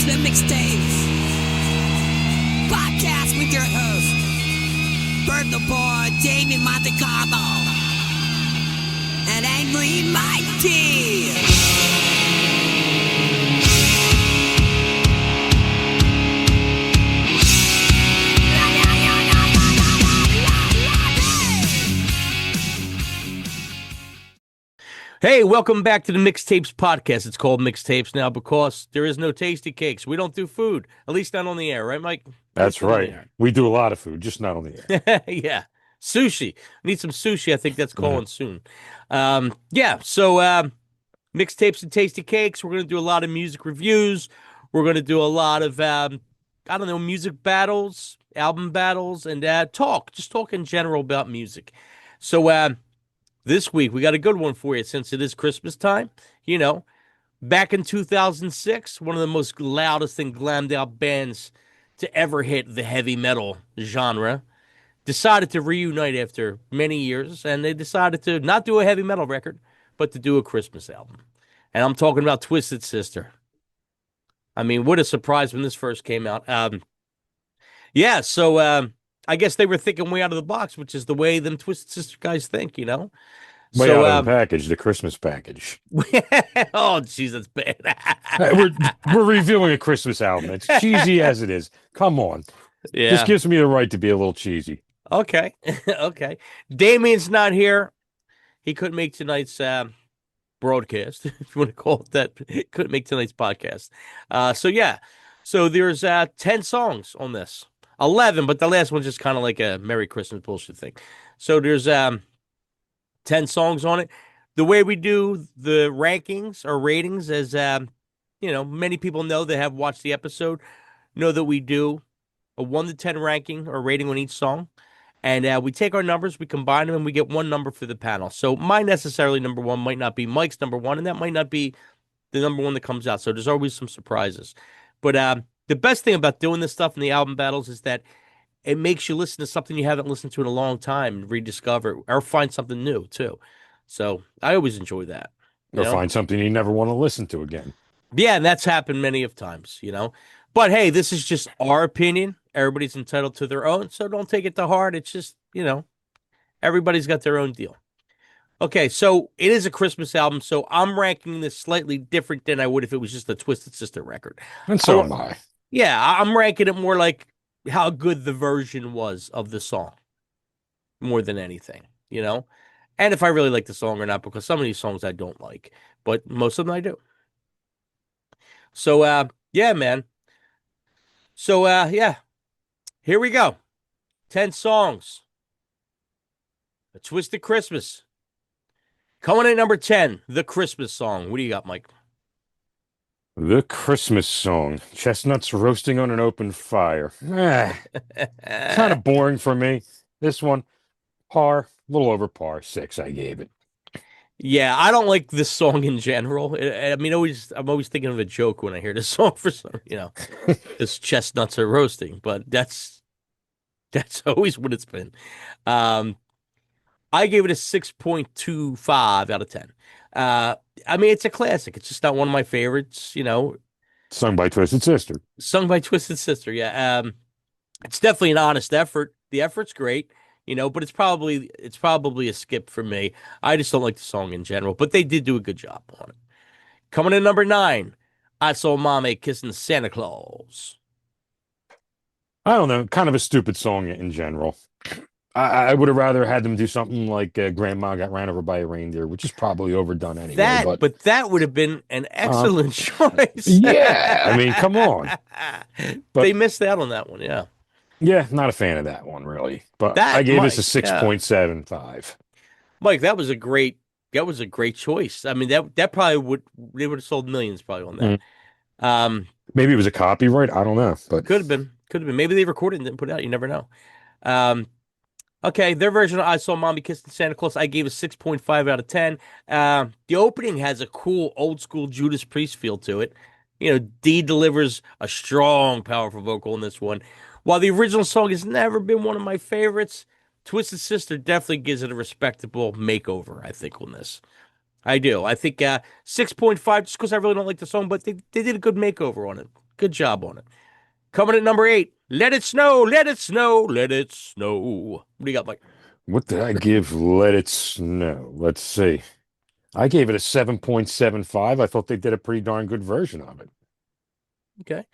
to the Mixtapes Podcast with your host, Bird the Boy, Damien Montecarlo, and Angry Mikey. Hey, welcome back to the Mixtapes Podcast. It's called Mixtapes now because there is no Tasty Cakes. We don't do food, at least not on the air, right, Mike? That's right. We do a lot of food, just not on the air. Yeah. Sushi. We need some sushi. I think that's calling soon. So Mixtapes and Tasty Cakes. We're going to do a lot of music reviews. We're going to do a lot of, music battles, album battles, and just talk in general about music. So, this week, we got a good one for you since it is Christmas time. You know, back in 2006, one of the most loudest and glammed out bands to ever hit the heavy metal genre decided to reunite after many years, and they decided to not do a heavy metal record, but to do a Christmas album. And I'm talking about Twisted Sister. I mean, what a surprise when this first came out. I guess they were thinking way out of the box, which is the way them Twisted Sister guys think, you know? Way out of the package, the Christmas package. Oh, jeez, that's bad. we're reviewing a Christmas album. It's cheesy as it is. Come on. Yeah. This gives me the right to be a little cheesy. Okay. Okay. Damien's not here. He couldn't make tonight's broadcast, if you want to call it that. He couldn't make tonight's podcast. So there's 10 songs on this. 11, but the last one's just kind of like a Merry Christmas bullshit thing. So there's 10 songs on it. The way we do the rankings or ratings is, many people know that have watched the episode, know that we do a 1 to 10 ranking or rating on each song. And we take our numbers, we combine them, and we get one number for the panel. So my necessarily number one might not be Mike's number one, and that might not be the number one that comes out. So there's always some surprises. But the best thing about doing this stuff in the album battles is that it makes you listen to something you haven't listened to in a long time and rediscover or find something new, too. So I always enjoy that. Or find something you never want to listen to again. Yeah, and that's happened many of times, you know. But, hey, this is just our opinion. Everybody's entitled to their own, so don't take it to heart. It's just, everybody's got their own deal. Okay, so it is a Christmas album, so I'm ranking this slightly different than I would if it was just a Twisted Sister record. And so am I. Yeah, I'm ranking it more like how good the version was of the song more than anything, And if I really like the song or not, because some of these songs I don't like, but most of them I do. So, man. So, here we go. 10 songs. A Twisted Christmas. Coming in number 10, the Christmas song. What do you got, Mike? The Christmas song. Chestnuts roasting on an open fire. Kind of boring for me. This one, par, a little over par. 6, I gave it. Yeah, I don't like this song in general. I'm always thinking of a joke when I hear this song for some, this chestnuts are roasting, but that's always what it's been. I gave it a 6.25 out of 10. It's a classic. It's just not one of my favorites, Sung by Twisted Sister. Sung by Twisted Sister, yeah. It's definitely an honest effort. The effort's great, but it's probably a skip for me. I just don't like the song in general, but they did do a good job on it. Coming in number 9, I Saw Mommy Kissing Santa Claus. I don't know, kind of a stupid song in general. I would have rather had them do something like Grandma Got Ran Over by a Reindeer, which is probably overdone anyway. But that would have been an excellent choice. Yeah, come on. But they missed out on that one, yeah. Yeah, not a fan of that one, really. But I gave this a 6.75. Mike, that was a great choice. I mean, that probably they would have sold millions probably on that. Maybe it was a copyright. I don't know. But could have been. Maybe they recorded and didn't put it out. You never know. Okay, their version of I Saw Mommy Kissing Santa Claus, I gave a 6.5 out of 10. The opening has a cool old school Judas Priest feel to it. Dee delivers a strong, powerful vocal in this one. While the original song has never been one of my favorites, Twisted Sister definitely gives it a respectable makeover, I think, on this. I do. I think 6.5 just because I really don't like the song, but they did a good makeover on it. Good job on it. Coming at number 8, Let It Snow, Let It Snow, Let It Snow. What do you got, Mike? What did I give Let It Snow? Let's see. I gave it a 7.75. I thought they did a pretty darn good version of it. Okay.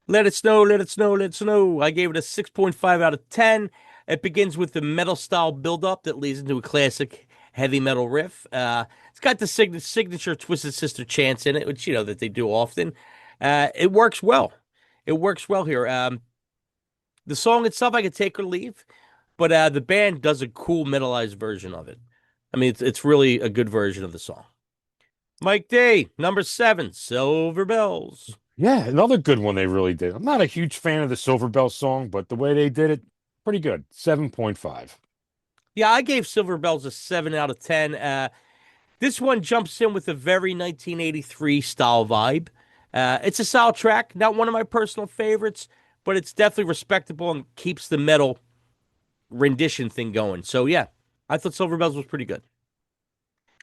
Let It Snow, Let It Snow, Let It Snow. I gave it a 6.5 out of 10. It begins with the metal style buildup that leads into a classic heavy metal riff. It's got the signature Twisted Sister chants in it, which you know that they do often. It works well. It works well here. The song itself, I could take or leave, but the band does a cool metalized version of it. I mean, it's really a good version of the song. Mike D, number 7, Silver Bells. Yeah, another good one they really did. I'm not a huge fan of the Silver Bell song, but the way they did it, pretty good. 7.5. Yeah, I gave Silver Bells a 7 out of 10. This one jumps in with a very 1983 style vibe. It's a solid track, not one of my personal favorites, but it's definitely respectable and keeps the metal rendition thing going. So yeah, I thought Silver Bells was pretty good.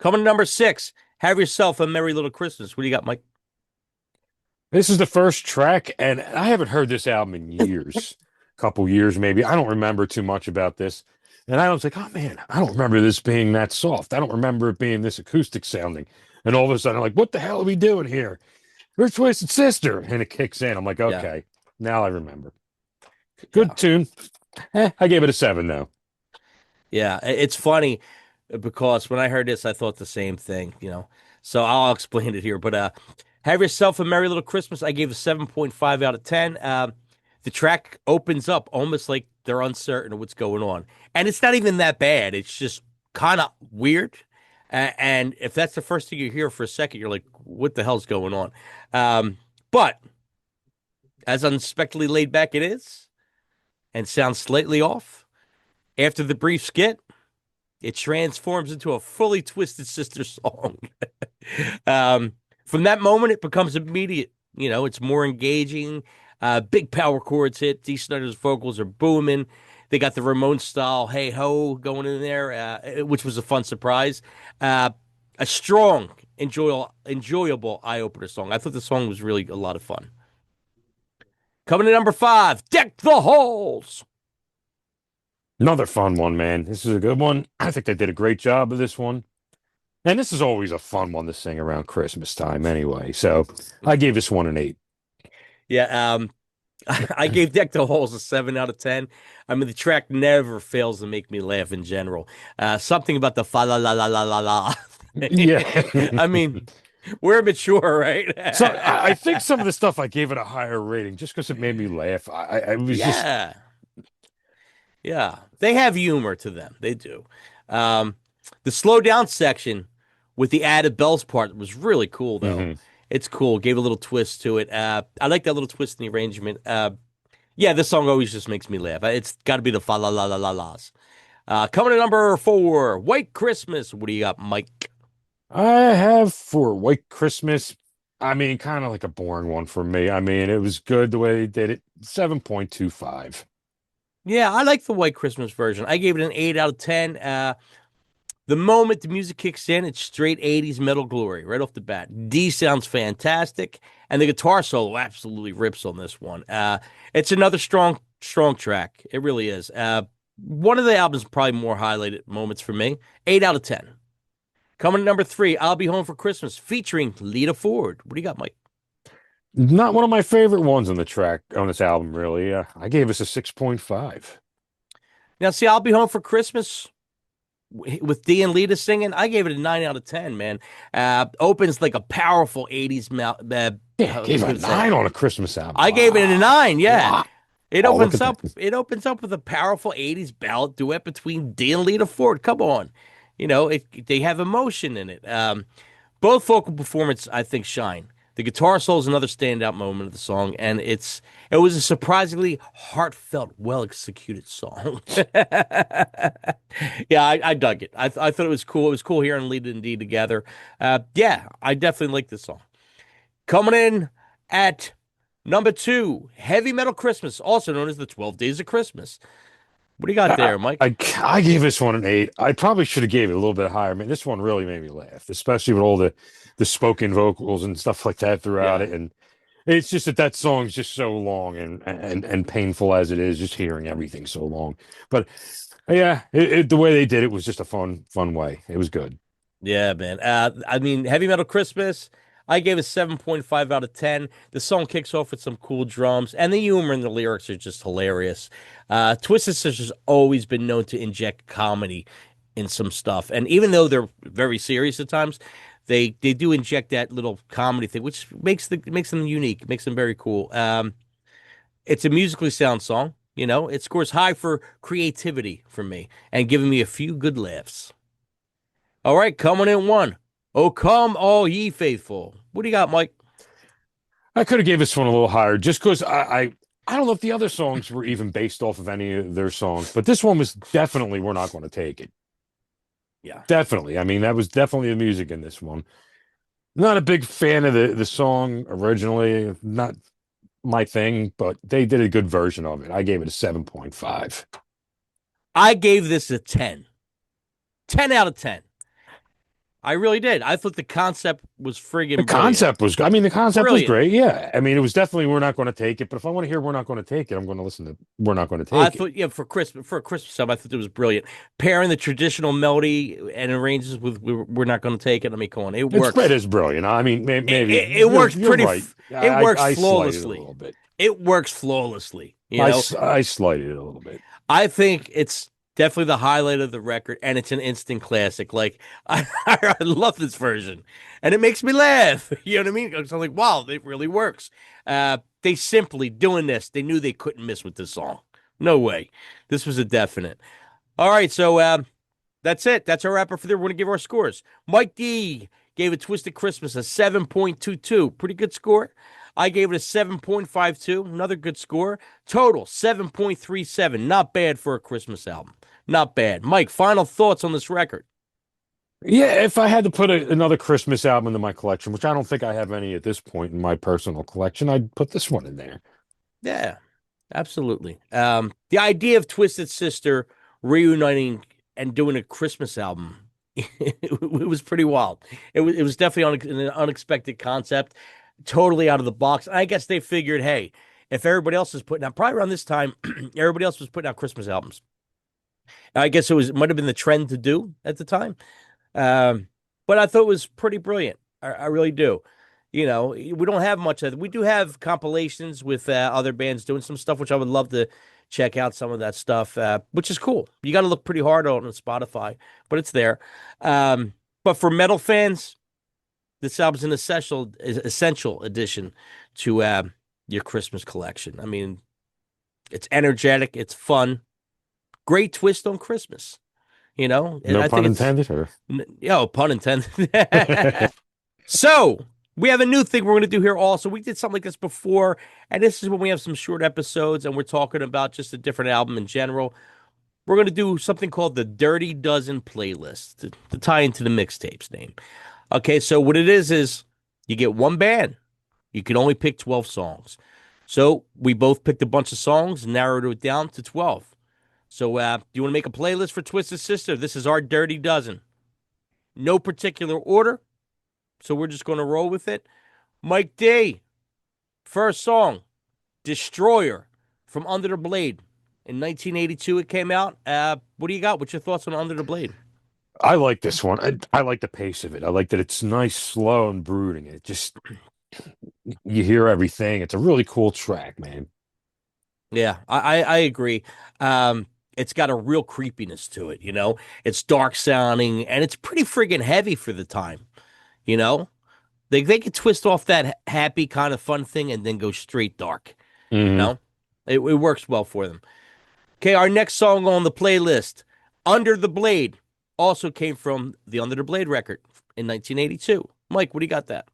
Coming to number 6, Have Yourself a Merry Little Christmas. What do you got, Mike? This is the first track, and I haven't heard this album in years. Couple years, maybe. I don't remember too much about this. And I was like, oh man, I don't remember this being that soft. I don't remember it being this acoustic sounding. And all of a sudden, I'm like, what the hell are we doing here? Where's Twisted Sister? And it kicks in. I'm like, okay, now I remember. Good tune. I gave it a 7, though. Yeah, it's funny because when I heard this, I thought the same thing, you know. So I'll explain it here. But Have Yourself a Merry Little Christmas. I gave a 7.5 out of 10. The track opens up almost like they're uncertain of what's going on. And it's not even that bad. It's just kind of weird. And if that's the first thing you hear for a second, you're like, what the hell's going on? But as unexpectedly laid back it is, and sounds slightly off, after the brief skit, it transforms into a fully Twisted Sister song. From that moment, it becomes immediate. You know, it's more engaging. Big power chords hit. Dee Snider's vocals are booming. They got the Ramones style "Hey Ho" going in there, which was a fun surprise. A strong, enjoyable eye-opener song. I thought the song was really a lot of fun. Coming to number 5, Deck the Halls. Another fun one, man. This is a good one. I think they did a great job of this one. And this is always a fun one to sing around Christmas time anyway. So I gave this one an 8. Yeah, I gave Deck the Halls a 7 out of 10. I mean, the track never fails to make me laugh in general. Something about the fa la la la la la la. Yeah. I mean, we're mature, right? So I think some of the stuff I gave it a higher rating just because it made me laugh. I was just. Yeah. They have humor to them. They do. The slow down section with the added bells part was really cool, though. Mm-hmm. It's cool. Gave a little twist to it. I like that little twist in the arrangement. Yeah, this song always just makes me laugh. It's got to be the fa la la la la las. Coming to number 4, White Christmas. What do you got, Mike? I have for White Christmas, I mean, kind of like a boring one for me. I mean, it was good the way they did it. 7.25. Yeah, I like the White Christmas version. I gave it an 8 out of 10. The moment the music kicks in, it's straight 80s metal glory right off the bat. Dee sounds fantastic, and the guitar solo absolutely rips on this one. It's another strong track. It really is. One of the album's probably more highlighted moments for me. 8 out of 10. Coming to number 3, I'll Be Home for Christmas, featuring Lita Ford. What do you got, Mike? Not one of my favorite ones on the track on this album, really. I gave this a 6.5. Now, see, I'll Be Home for Christmas with Dee and Lita singing. I gave it a 9 out of 10, man. Opens like a powerful 80s Yeah, gave it a 9 on a Christmas album. I gave it a 9, yeah. Wow. It opens up. It opens up with a powerful '80s ballad duet between Dee and Lita Ford. Come on, you know they have emotion in it. Both vocal performances, I think, shine. The guitar solo is another standout moment of the song, and it was a surprisingly heartfelt, well executed song. Yeah, I dug it. I thought it was cool. It was cool hearing Lita and Dee together. Yeah, I definitely like this song. Coming in at number 2, Heavy Metal Christmas, also known as the 12 Days of Christmas. What do you got there, Mike? I gave this one an 8. I probably should have gave it a little bit higher. I mean, this one really made me laugh, especially with all the spoken vocals and stuff like that throughout it. And It's just that song's just so long and painful as it is, just hearing everything so long. But yeah, the way they did it was just a fun way. It was good. Yeah, man. I mean, Heavy Metal Christmas, I gave it 7.5 out of 10. The song kicks off with some cool drums, and the humor in the lyrics are just hilarious. Twisted Sister's always been known to inject comedy in some stuff, and even though they're very serious at times, they do inject that little comedy thing, which makes them unique, makes them very cool. It's a musically sound song. It scores high for creativity for me and giving me a few good laughs. All right, coming in one. Oh, come all ye faithful. What do you got, Mike? I could have gave this one a little higher just because I don't know if the other songs were even based off of any of their songs, but this one was definitely We're Not Going to Take It. Yeah. Definitely. I mean, that was definitely the music in this one. Not a big fan of the song originally, not my thing, but they did a good version of it. I gave it a 7.5. I gave this a 10. 10 out of 10. I really did. I thought the concept was friggin' The brilliant. concept was, I mean, the concept was Brilliant. great. Yeah. I mean, it was definitely We're Not Going to Take It, but if I want to hear We're Not Going to Take It, I'm going to listen to We're Not Going to I Take It. thought, yeah, for a Christmas album, I thought it was brilliant. Pairing the traditional melody and arrangements with "We're Not Going to Take It." I mean, come on, it works. It is brilliant. I mean, maybe It works you're pretty. right. It works I slighted it a flawlessly. little bit. It works flawlessly. You know, I slighted it a little bit. I think it's definitely the highlight of the record, and it's an instant classic. Like I love this version, and it makes me laugh. You know what I mean? Because I'm like, wow, it really works. They simply doing this. They knew they couldn't miss with this song. No way. This was a definite. All right, so that's it. That's our wrap up for there. We're gonna give our scores. Mike D gave it Twisted Christmas a 7.22. Pretty good score. I gave it a 7.52. Another good score. Total 7.37. Not bad for a Christmas album. Not bad. Mike, final thoughts on this record? Yeah, if I had to put another Christmas album into my collection, which I don't think I have any at this point in my personal collection, I'd put this one in there. Yeah, absolutely. The idea of Twisted Sister reuniting and doing a Christmas album, it was pretty wild. It was definitely an unexpected concept, totally out of the box. I guess they figured, hey, if everybody else is putting out, probably around this time, everybody else was putting out Christmas albums. I guess it might have been the trend to do at the time. But I thought it was pretty brilliant. I really do. We don't have much of it. We do have compilations with other bands doing some stuff, which I would love to check out some of that stuff, which is cool. You got to look pretty hard on Spotify, but it's there. But for metal fans, this album's an essential addition to your Christmas collection. I mean, it's energetic, it's fun, great twist on Christmas. And No I pun think intended, or pun intended. So we have a new thing we're going to do here also. We did something like this before, and this is when we have some short episodes and we're talking about just a different album in general. We're going to do something called the Dirty Dozen playlist to tie into the mixtapes name. Okay, so what it is you get one band. You can only pick 12 songs. So we both picked a bunch of songs and narrowed it down to 12. So do you want to make a playlist for Twisted Sister? This is our Dirty Dozen. No particular order. So we're just going to roll with it. Mike D, first song, Destroyer from Under the Blade. In 1982 it came out. What do you got? What's your thoughts on Under the Blade? I like this one. I like the pace of it. I like that it's nice, slow, and brooding. It just, you hear everything. It's a really cool track, man. Yeah, I agree. It's got a real creepiness to it, It's dark sounding, and it's pretty friggin' heavy for the time, They could twist off that happy kind of fun thing and then go straight dark, Mhm. It works well for them. Okay, our next song on the playlist, Under the Blade, also came from the Under the Blade record in 1982. Mike, what do you got that?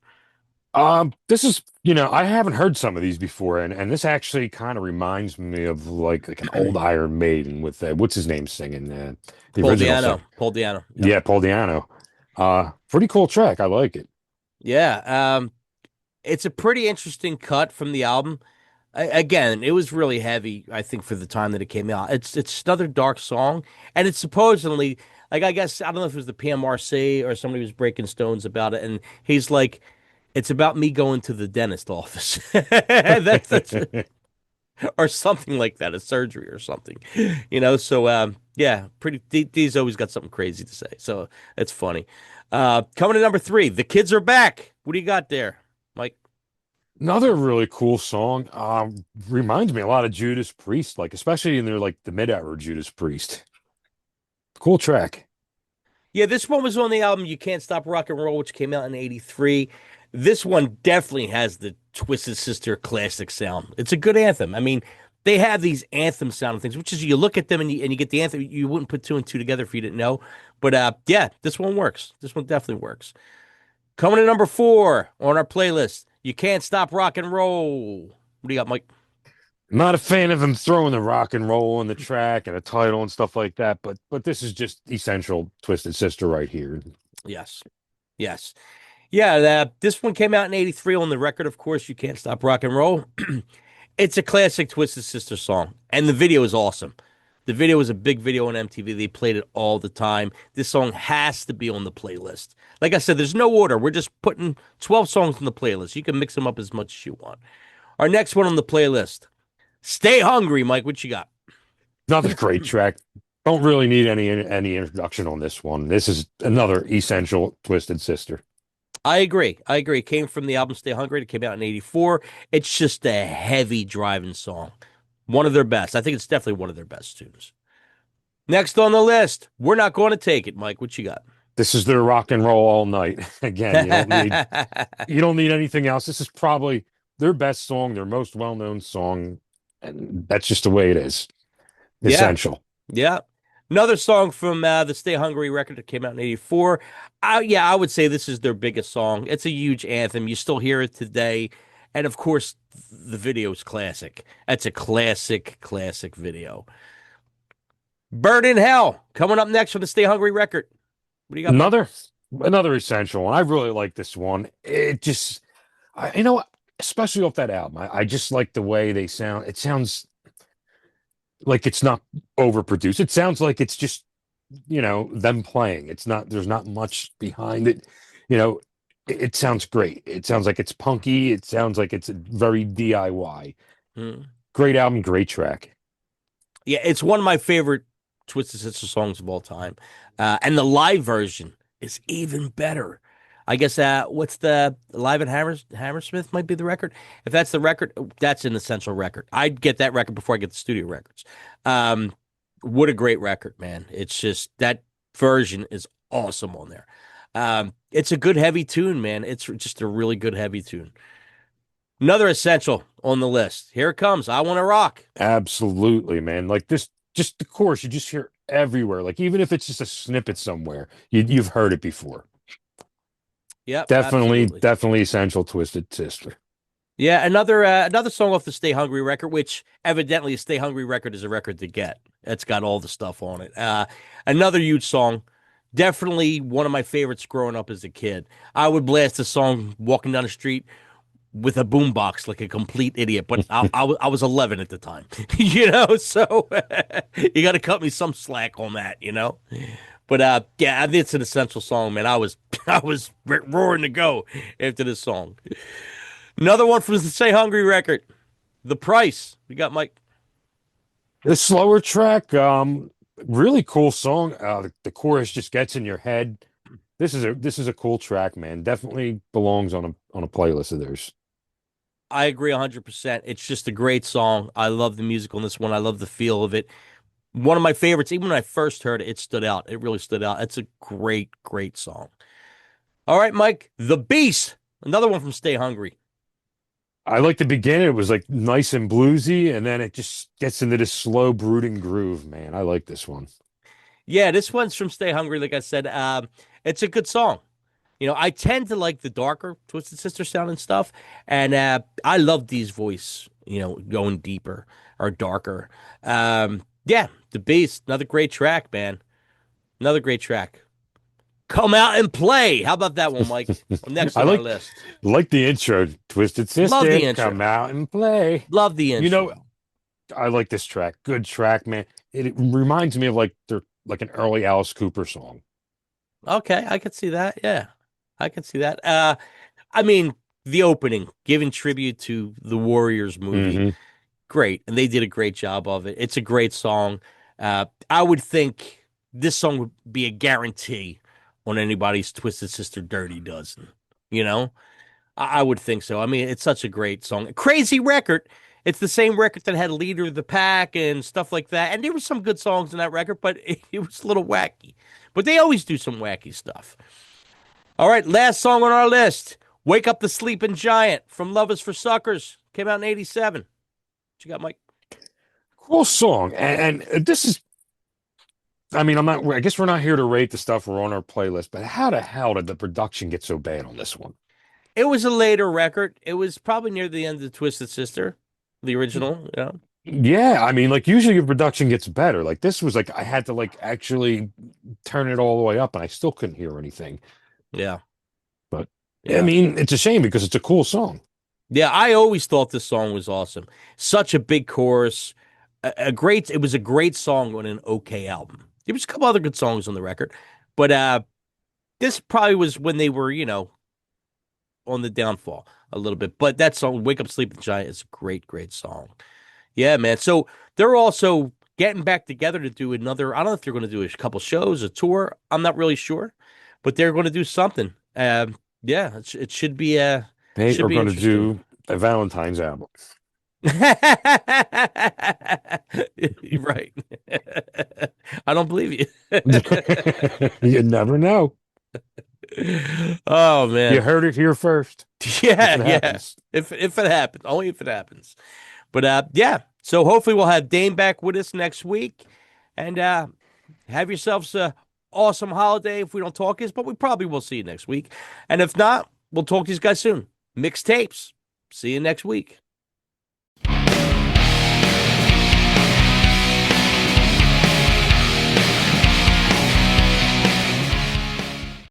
This is, I haven't heard some of these before, and this actually kind of reminds me of like an old Iron Maiden with what's his name singing the Paul original Diano. song. Paul Diano. Yeah, Paul Diano. Pretty cool track. I like it. Yeah. It's a pretty interesting cut from the album. Again, it was really heavy, I think, for the time that it came out. It's another dark song, and it's supposedly, like, I guess, I don't know if it was the PMRC or somebody was breaking stones about it, and he's like, It's about me going to the dentist office. That's or something like that, a surgery or something. So yeah, pretty D's always got something crazy to say. So it's funny. Coming to number 3, The Kids Are Back. What do you got there, Mike? Another really cool song. Reminds me a lot of Judas Priest, like especially in their like the mid-era Judas Priest. Cool track. Yeah, this one was on the album You Can't Stop Rock and Roll, which came out in '83. This one definitely has the Twisted Sister classic sound. It's a good anthem. I mean, they have these anthem sounding things, which is you look at them and you get the anthem. You wouldn't put two and two together if you didn't know. But yeah, this one works. This one definitely works. Coming to number 4 on our playlist, You Can't Stop Rock and Roll. What do you got, Mike? Not a fan of him throwing the rock and roll on the track and a title and stuff like that, but this is just essential Twisted Sister right here. Yes. Yes. Yeah, this one came out in '83 on the record, of course, You Can't Stop Rock and Roll. It's a classic Twisted Sister song, and the video is awesome. The video was a big video on MTV. They played it all the time. This song has to be on the playlist. Like I said, there's no order. We're just putting 12 songs on the playlist. You can mix them up as much as you want. Our next one on the playlist, Stay Hungry, Mike. What you got? Another great track. Don't really need any introduction on this one. This is another essential Twisted Sister. I agree. It came from the album Stay Hungry. It came out in '84. It's just a heavy driving song. One of their best. I think it's definitely one of their best tunes. Next on the list, We're Not Going to Take It. Mike, what you got? This is their rock and roll all night. Again, you don't need anything else. This is probably their best song, their most well-known song, and that's just the way it is. Essential. Yeah. Another song from the Stay Hungry record that came out in '84. I would say this is their biggest song. It's a huge anthem. You still hear it today. And of course, the video is classic. That's a classic video. Bird in Hell coming up next from the Stay Hungry record. What do you got? Another essential one. I really like this one. It just, especially off that album, I just like the way they sound. It sounds like it's not overproduced. It sounds like it's just, them playing. There's not much behind it. It sounds great. It sounds like it's punky. It sounds like it's very DIY. Great album, great track. Yeah, it's one of my favorite Twisted Sister songs of all time. And the live version is even better. I guess what's the Live at Hammersmith might be the record. If that's the record, that's an essential record. I'd get that record before I get the studio records. What a great record, man. It's just that version is awesome on there. It's a good heavy tune, man. It's just a really good heavy tune. Another essential on the list. Here it comes. I Want to Rock. Absolutely, man. Like this, just the chorus, you just hear everywhere. Like even if it's just a snippet somewhere, you've heard it before. Yeah, definitely essential Twisted Sister. Yeah, another song off the Stay Hungry record, which evidently a Stay Hungry record is a record to get. It's got all the stuff on it. Another huge song. Definitely one of my favorites growing up as a kid. I would blast a song walking down the street with a boombox like a complete idiot, but I was 11 at the time, so you got to cut me some slack on that, But yeah, I think it's an essential song, man. I was roaring to go after this song. Another one from the Stay Hungry record, The Price. We got Mike. The slower track, really cool song. The chorus just gets in your head. This is a cool track, man. Definitely belongs on a playlist of theirs. I agree 100%. It's just a great song. I love the music on this one. I love the feel of it. One of my favorites. Even when I first heard it, it stood out. It really stood out. It's a great song. All right, Mike. The Beast. Another one from Stay Hungry. I like the beginning. It was like nice and bluesy, and then it just gets into this slow, brooding groove, man. I like this one. Yeah, this one's from Stay Hungry. Like I said, it's a good song. I tend to like the darker Twisted Sister sound and stuff, and I love Dee's voice, going deeper or darker. Yeah, The Beast, another great track, man. Another great track. Come Out and Play. How about that one, Mike? Next on our list. Like the intro, Twisted Sister. Love the intro. Come Out and Play. Love the intro. I like this track. Good track, man. It reminds me of like an early Alice Cooper song. Okay, I could see that. Yeah, I could see that. I mean, the opening, giving tribute to the Warriors movie. Hmm. Great. And they did a great job of it. It's a great song. I would think this song would be a guarantee on anybody's Twisted Sister Dirty Dozen. You know, I would think so. I mean, it's such a great song. Crazy record. It's the same record that had Leader of the Pack and stuff like that. And there were some good songs in that record, but it was a little wacky. But they always do some wacky stuff. All right, last song on our list. Wake Up the Sleeping Giant from Love is for Suckers. Came out in 87. What you got, Mike? Cool song. And this is, I mean, I guess we're not here to rate the stuff we're on our playlist, but how the hell did the production get so bad on this one? It was a later record. It was probably near the end of Twisted Sister, the original. Yeah. Yeah, I mean, like usually your production gets better. Like this was like I had to like actually turn it all the way up and I still couldn't hear anything. Yeah. But I Yeah. mean, it's a shame because it's a cool song. Yeah, I always thought this song was awesome. Such a big chorus. It was a great song on an okay album. There was a couple other good songs on the record, but this probably was when they were, on the downfall a little bit. But that song, Wake Up Sleeping Giant, is a great, great song. Yeah, man. So they're also getting back together to do another. I don't know if they're going to do a couple shows, a tour. I'm not really sure, but they're going to do something. Yeah, it should be They should are be going to interesting. do a Valentine's album. Right. I don't believe you. You never know. Oh You man. heard it here first. Yeah, If it yeah. happens. If it happens, only if it happens. But yeah. So hopefully we'll have Dame back with us next week. And have yourselves a awesome holiday if we don't talk this, but we probably will see you next week. And if not, we'll talk to you guys soon. Mixtapes. See you next week.